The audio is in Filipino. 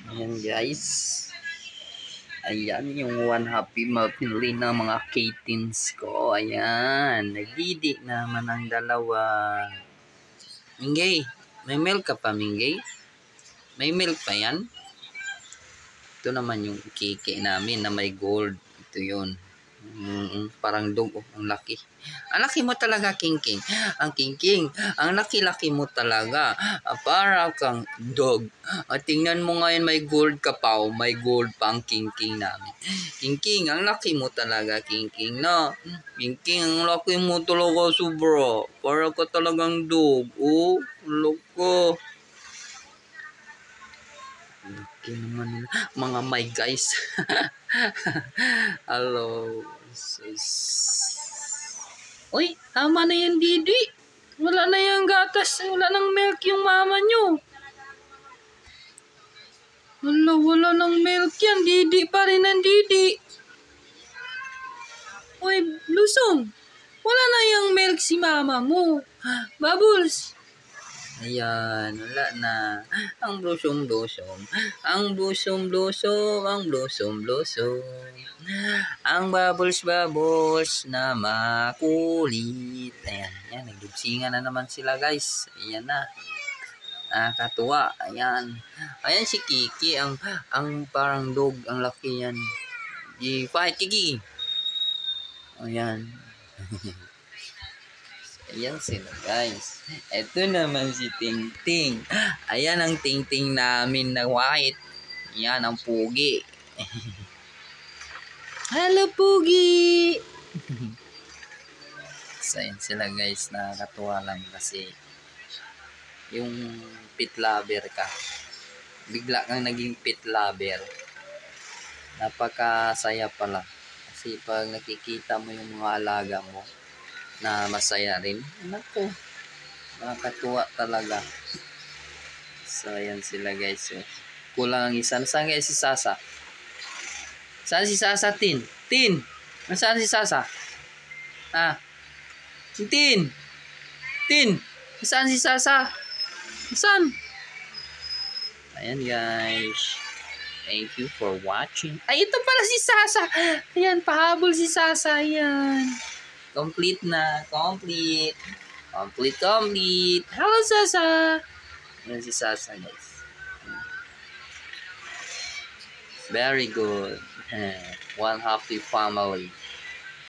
Ayan guys. Ayan yung one happy family ng mga kittens ko. Ayan. Nagdidi naman ang dalawa. Mingay, may milk ka pa, Mingay? May milk pa yan? Ito naman yung kiki namin na may gold. Ito yun. Parang dog. Ang laki. Ang laki mo talaga, King King. Ang King King. Ang laki-laki mo talaga. Para kang dog. Tingnan mo ngayon may gold ka pa. May gold pa ang King King namin. King King, ang laki mo talaga, King King. Na. King King, ang laki mo talaga, sobra. Para ka talagang dog. Oh, loko. Okay naman mga my guys. Hello. Uy, tama na yan, Didi. Wala na yung gatas. Wala nang milk yung mama nyo. Wala nang milk yan. Didi pa rin ang Didi. Uy, Blusong. Wala na yung milk si mama mo. Bubbles. Ayan, wala na. Ang blossom-blossom. Ang blossom-blossom. Ang blossom-blossom. Ang bubbles-bubbles na makulit. Ayan, ayan. Nagdubsingan na naman sila guys. Ayan na. Nakakatuwa. Ayan. Ayan si Kiki. Ang parang dog. Ang laki yan. I-fight, Kiki. Ayan. Ayan sila guys. Ito naman si Ting Ting. Ayan ang Ting Ting namin na white. Ayan ang pugi. Hello pugi. So ayan sila guys. Nakakatuwa lang kasi yung pet lover ka. Bigla kang naging pet lover. Napakasaya pala. Kasi pag nakikita mo yung mga alaga mo na masaya rin. Naku, nakakatuwa talaga. So, ayan sila guys. So, kulang ang isa. Nasaan guys si Sasa? Saan si Sasa, Tin? Tin! Nasaan si Sasa? Tin! Tin! Nasaan si Sasa? Nasaan? Ayan guys. Thank you for watching. Ay, ito pala si Sasa. Ayan, pahabol si Sasa. Ayan. Complete na. Complete. Hello, Sasa. Yan si Sasa, guys. Very good. One happy family.